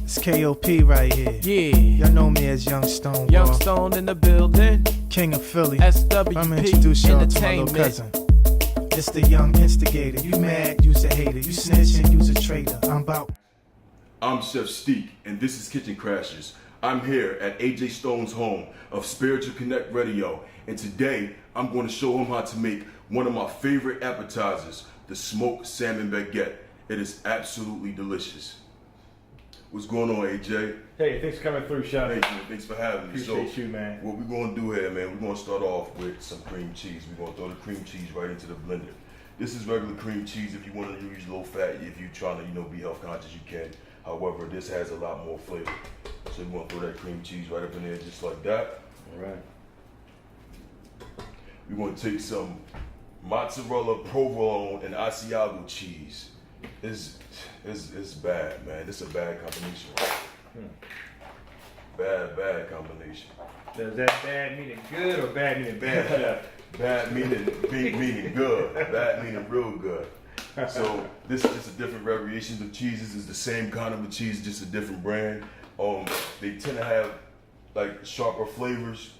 It's KOP right here. Yeah. Y'all know me as Young Stone. Young boy. Stone in the building. King of Philly. SWP I'ma introduce y'all to my little Entertainment. cousin. It's the young instigator. You mad, you's a hater. You snitching, you's a traitor. I'm Chef Steek, and this is Kitchen Crashers. I'm here at AJ Stone's home of Spiritual Connect Radio, and today I'm going to show him how to make one of my favorite appetizers, the smoked salmon baguette. It is absolutely delicious. What's going on, AJ? Hey, thanks for coming through, Sean. Thank you. Thanks for having me. Appreciate you, man. What we're going to do here, man, we're going to start off with some cream cheese. We're going to throw the cream cheese right into the blender. This is regular cream cheese. If you want to use low fat, if you're trying to, be health conscious, you can. However, this has a lot more flavor. So we're going to throw that cream cheese right up in there just like that. All right. We're going to take some mozzarella, provolone, and Asiago cheese. It's bad, man. It's a bad combination. Bad combination. Does that bad meaning good or bad meaning bad, Chef? Bad meaning big meaning good. Bad meaning real good. So this is just a different variation of cheeses. It's the same kind of a cheese, just a different brand. They tend to have like sharper flavors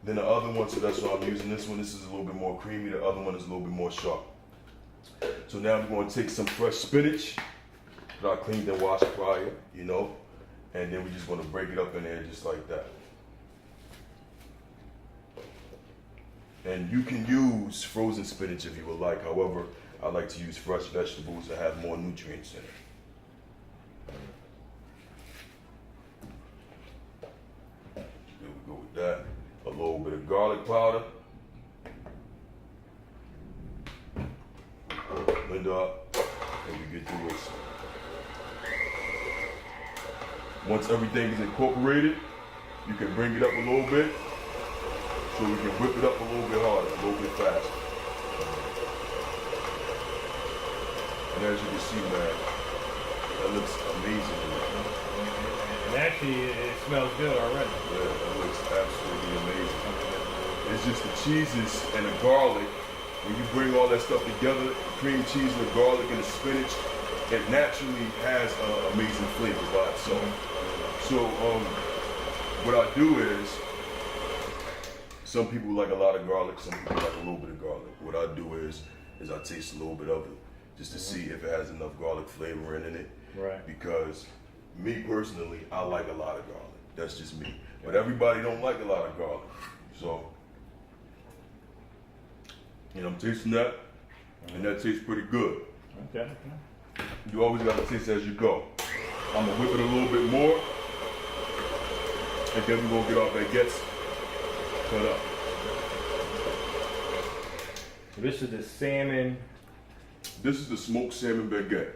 than the other one, so that's why I'm using this one. This is a little bit more creamy. The other one is a little bit more sharp. So now I'm going to take some fresh spinach that I cleaned and washed prior, and then we're just going to break it up in there just like that. And you can use frozen spinach if you would like. However, I like to use fresh vegetables that have more nutrients in it. There we go with that. A little bit of garlic powder. Blend up, and we get through this. Once everything is incorporated, you can bring it up a little bit, so we can whip it up a little bit harder, a little bit faster. And as you can see, man, that looks amazing. And actually, it smells good already. Yeah, that looks absolutely amazing. It's just the cheeses and the garlic. When you bring all that stuff together, the cream cheese and the garlic and the spinach, it naturally has an amazing flavor by itself. So what I do is, some people like a lot of garlic, some people like a little bit of garlic. What I do is I taste a little bit of it just to see if it has enough garlic flavor in it. Right. Because me personally, I like a lot of garlic. That's just me. But everybody don't like a lot of garlic. So, I'm tasting that, and that tastes pretty good. Okay. You always got to taste as you go. I'm gonna whip it a little bit more, and then we're gonna get our baguettes cut up. So this is the salmon. This is the smoked salmon baguette.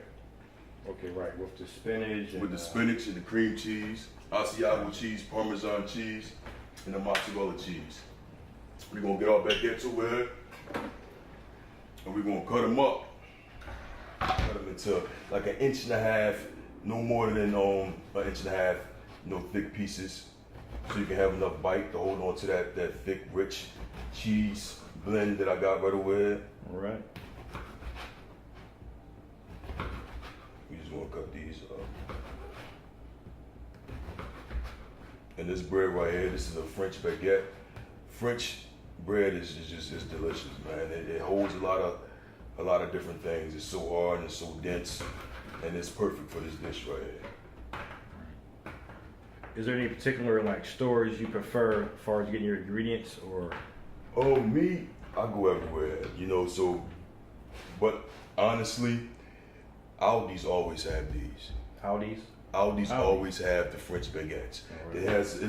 Okay, right, with the spinach. And, With the spinach and the cream cheese, Asiago cheese, Parmesan cheese, and the mozzarella cheese. We're gonna get our baguettes over here, and we're gonna cut them up. Cut them into like 1.5 inches, no more than 1.5 inches, thick pieces. So you can have enough bite to hold on to that thick, rich cheese blend that I got right over here. All right. We just want to cut these up. And this bread right here, this is a French baguette. French bread is delicious, man. It holds a lot of different things. It's so hard and it's so dense, and it's perfect for this dish right here. Is there any particular stores you prefer as far as getting your ingredients, or? Oh, me, I go everywhere, but honestly, Aldi's always have these. Aldi's Always have the French baguettes. It has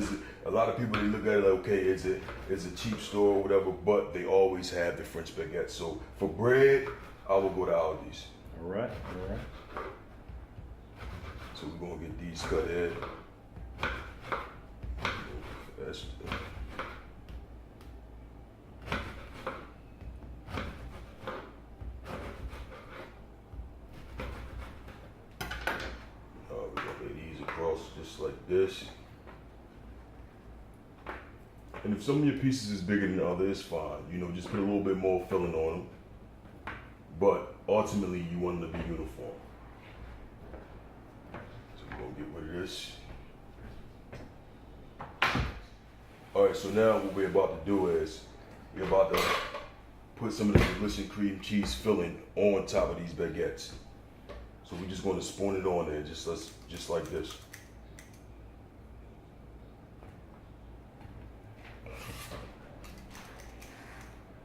a lot of people, they look at it like, okay, it's a cheap store or whatever, but they always have the French baguettes. So for bread, I will go to Aldi's. All right. So we're gonna get these cut in. We're gonna lay these across just like this. And if some of your pieces is bigger than the other, it's fine. Just put a little bit more filling on them. But ultimately, you want them to be uniform. So we're gonna get rid of this. All right, so now what we're about to do is we're about to put some of the delicious cream cheese filling on top of these baguettes. So we're just going to spoon it on there, just like this.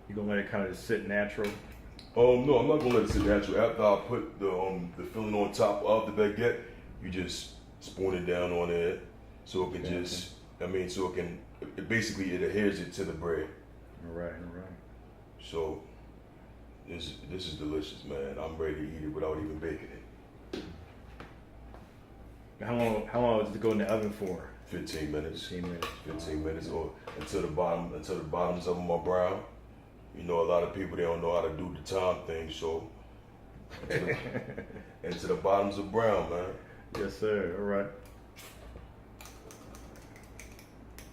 You gonna let it kind of just sit natural? No, I'm not gonna let it sit natural. After I put the filling on top of the baguette, you just spoon it down on there, so it can it basically it adheres it to the bread. All right. So this is delicious, man. I'm ready to eat it without even baking it. How long does it go in the oven for? 15 minutes. 15 minutes. Or until the bottoms of them are brown. You know, a lot of people, they don't know how to do the time thing, so until the bottoms are brown, man. Yes, sir. All right.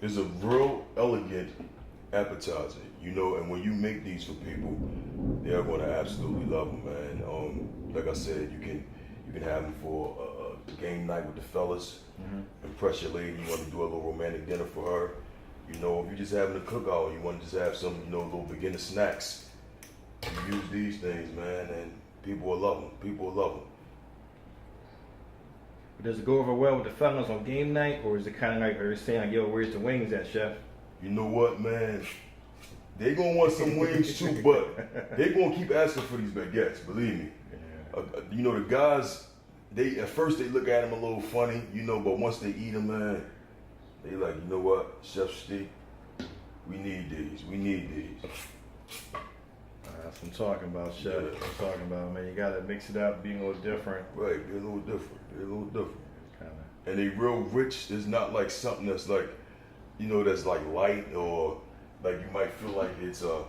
It's a real elegant appetizer, you know, and when you make these for people, they are going to absolutely love them, man. Like I said, you can have them for a game night with the fellas. Impress your lady, you want to do a little romantic dinner for her. You know, if you're just having a cookout, you want to just have some, you know, little beginner snacks. You use these things, man, and people will love them. People will love them. Does it go over well with the fellas on game night, or is it kind of like they're saying, like, yo, where's the wings at, chef? You know what, man? They gonna want some wings too, but they gonna keep asking for these baguettes. Believe me. Yeah. You know, the guys, they at first they look at them a little funny, you know, but once they eat them, man, they like, you know what, Chef Steek, we need these. We need these. That's what I'm talking about, chef. Yeah. That's what I'm talking about, man. You gotta mix it up, be a little different. Right, they're a little different. They're a little different. Kinda. And they real rich. It's not like something that's like, you know, that's like light or like you might feel like it's an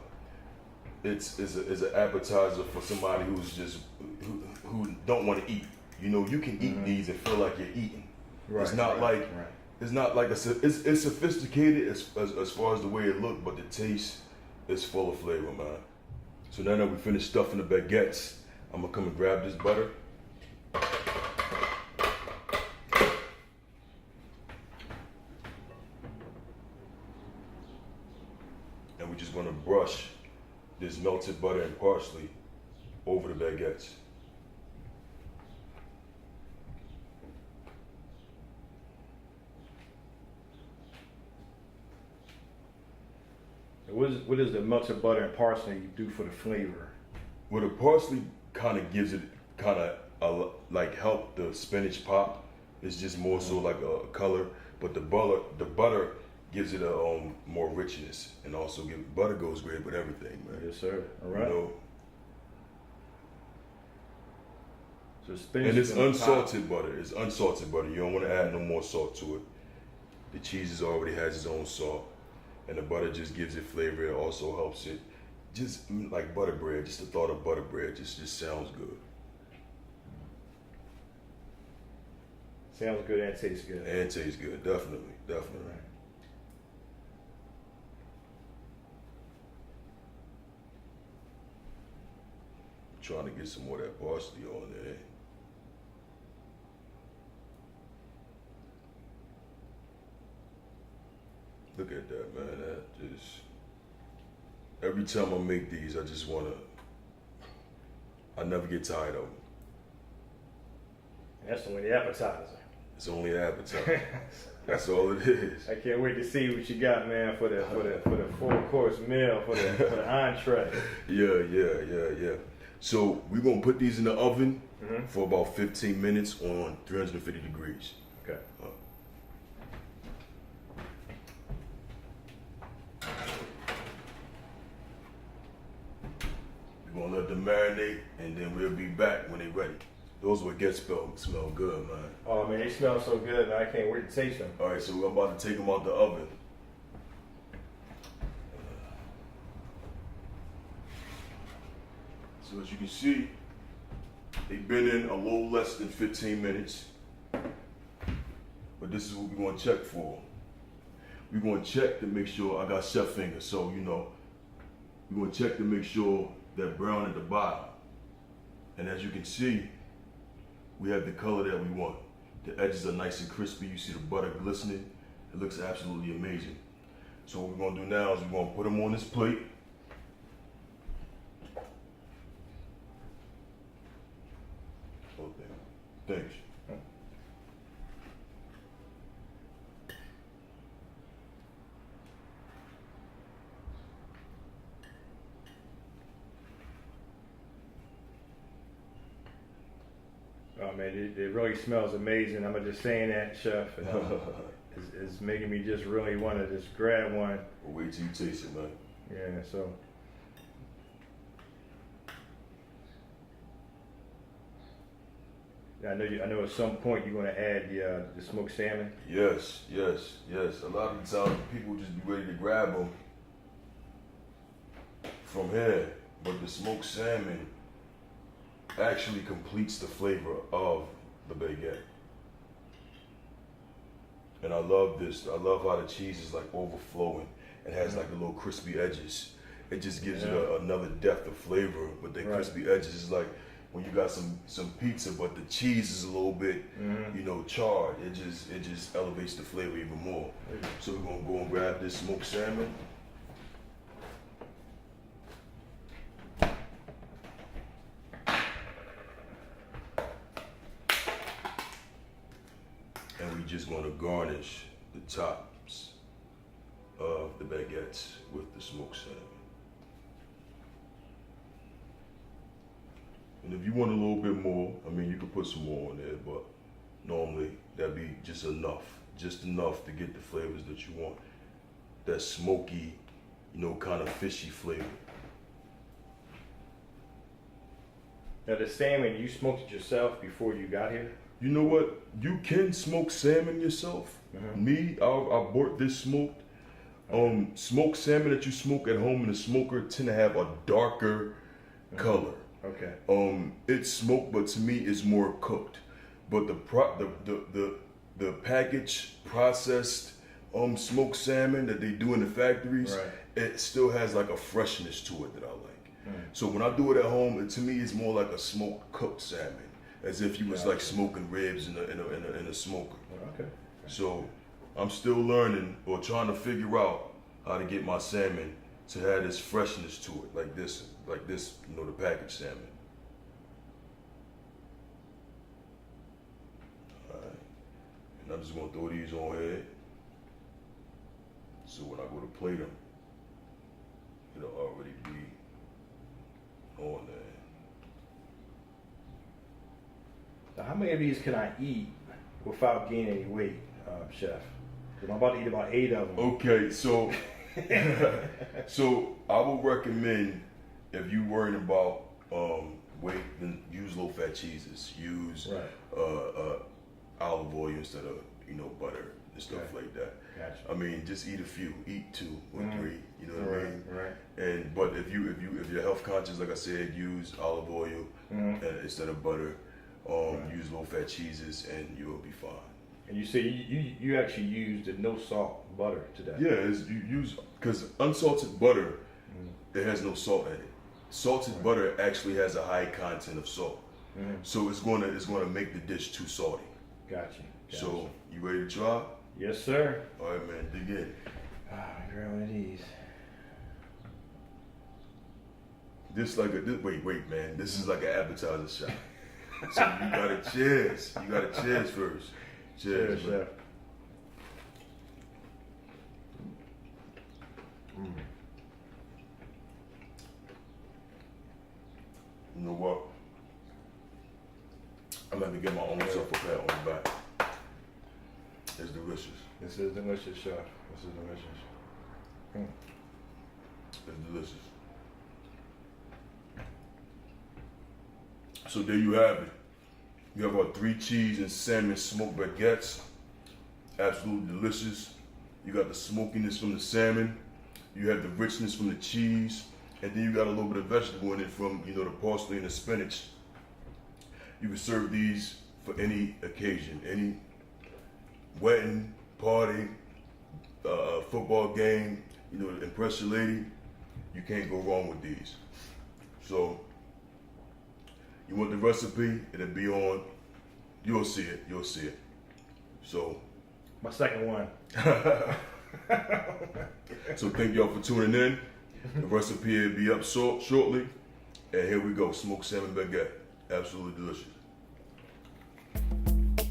appetizer for somebody who's just who don't want to eat. You know, you can eat these and feel like you're eating. Right, it's not right, like right. it's not like it's sophisticated as far as the way it look, but the taste is full of flavor, man. So now that we finished stuffing the baguettes, I'm gonna come and grab this butter. And we're just gonna brush this melted butter and parsley over the baguettes. What is the melted butter and parsley do for the flavor? Well, the parsley kind of gives it like help the spinach pop. It's just more so like a color, but the butter gives it a more richness, and also butter goes great with everything, man. Yes, sir. All right. You know? So spinach And it's is on unsalted butter. It's unsalted butter. You don't want to add no more salt to it. The cheese already has its own salt, and the butter just gives it flavor. It also helps it. Just like butter bread, just the thought of butter bread just sounds good. Sounds good and tastes good. And tastes good, definitely. Right. Trying to get some more of that parsley on there. Look at that, man. That just every time I make these, I just wanna. I never get tired of them. That's only the appetizer. It's only an appetizer. That's all it is. I can't wait to see what you got, man, for the 4-course meal, for the entree. Yeah. So we're gonna put these in the oven for about 15 minutes on 350 degrees. Okay. We're gonna let them marinate, and then we'll be back when they're ready. Those would smell good, man. Oh man, they smell so good, man. I can't wait to taste them. All right, so we're about to take them out the oven. So as you can see, they've been in a little less than 15 minutes. But this is what we're gonna check for. We're gonna check to make sure, I got chef fingers, so you know, we're gonna check to make sure they're brown at the bottom. And as you can see, we have the color that we want. The edges are nice and crispy. You see the butter glistening. It looks absolutely amazing. So what we're gonna do now is we're gonna put them on this plate. Oh, thanks. Oh man, it really smells amazing. I'm just saying that, Chef. And, it's making me just really want to just grab one. Well, wait till you taste it, man. Yeah, so. I know at some point you're going to add the smoked salmon. Yes. A lot of the time people just be ready to grab them from here, but the smoked salmon actually completes the flavor of the baguette. And I love this. I love how the cheese is like overflowing and has like the little crispy edges. It just gives it another depth of flavor. But the crispy edges is like when you got some pizza, but the cheese is a little bit, charred. It just elevates the flavor even more. So we're gonna go and grab this smoked salmon. And we just gonna garnish the tops of the baguettes with the smoked salmon. And if you want a little bit more, I mean, you could put some more on there, but normally that'd be just enough to get the flavors that you want. That smoky, kind of fishy flavor. Now the salmon, you smoked it yourself before you got here? You know what? You can smoke salmon yourself. Me, I bought this smoked. Smoked salmon that you smoke at home in the smoker tend to have a darker color. Okay. It's smoked, but to me, it's more cooked. But the packaged processed smoked salmon that they do in the factories, it still has like a freshness to it that I like. So when I do it at home, to me, it's more like a smoked cooked salmon, as if you was like smoking ribs in a smoker. Okay. So I'm still learning or trying to figure out how to get my salmon to have this freshness to it, like this, the packaged salmon. All right, and I'm just gonna throw these on here. So when I go to plate them, it'll already be on there. Now, how many of these can I eat without gaining any weight, Chef? 'Cause I'm about to eat about 8 of them. Okay, so so I would recommend, if you worrying about weight, then use low fat cheeses. Use olive oil instead of butter and stuff like that. Gotcha. I mean, just eat a few, eat 2 or 3. You know what I mean? Right. But if you're health conscious, like I said, use olive oil instead of butter. Use low fat cheeses, and you'll be fine. And you say you actually used the no salt butter today. Yeah, you use, because unsalted butter, it has no salt in it. Salted butter actually has a high content of salt, so it's gonna make the dish too salty. Gotcha. So you ready to try? Yes, sir. All right, man, dig in. Grab one of these. Wait, man. This is like an appetizer shot. So you gotta cheers. You gotta cheers first. Cheers, man. Chef. You know what? I'm gonna get my own self a pat on the back. It's delicious. This is delicious, Chef. This is delicious. It's delicious. So there you have it. You have our 3 cheese and salmon smoked baguettes. Absolutely delicious. You got the smokiness from the salmon. You have the richness from the cheese. And then you got a little bit of vegetable in it from, the parsley and the spinach. You can serve these for any occasion, any wedding, party, football game, impress your lady. You can't go wrong with these. So, you want the recipe, it'll be on, you'll see it. So, My second one. so thank y'all for tuning in. The recipe will be up shortly. And here we go, smoked salmon baguette. Absolutely delicious.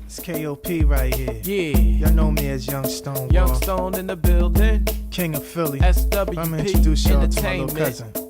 It's KOP right here. Yeah, Y'all know me as Young Stone. Young Boy. Stone in the building. King of Philly. SWP I'ma introduce y'all to my little Entertainment. cousin.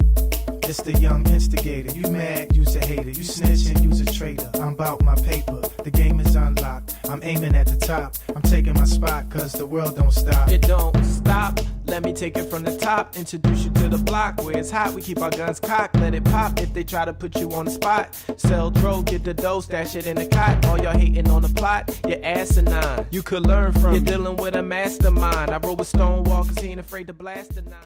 It's the young instigator. You mad, you's a hater. You snitching, you's a traitor. I'm about my paper. The game is unlocked. I'm aiming at the top. I'm taking my spot, cause the world don't stop. It don't stop. Let me take it from the top. Introduce you to the block where it's hot. We keep our guns cocked. Let it pop if they try to put you on the spot. Sell dro, get the dough, stash it in the cot. All y'all hating on the plot, you're asinine. You could learn from. You're dealing with a mastermind. I roll with Stonewall cause he ain't afraid to blast the nine.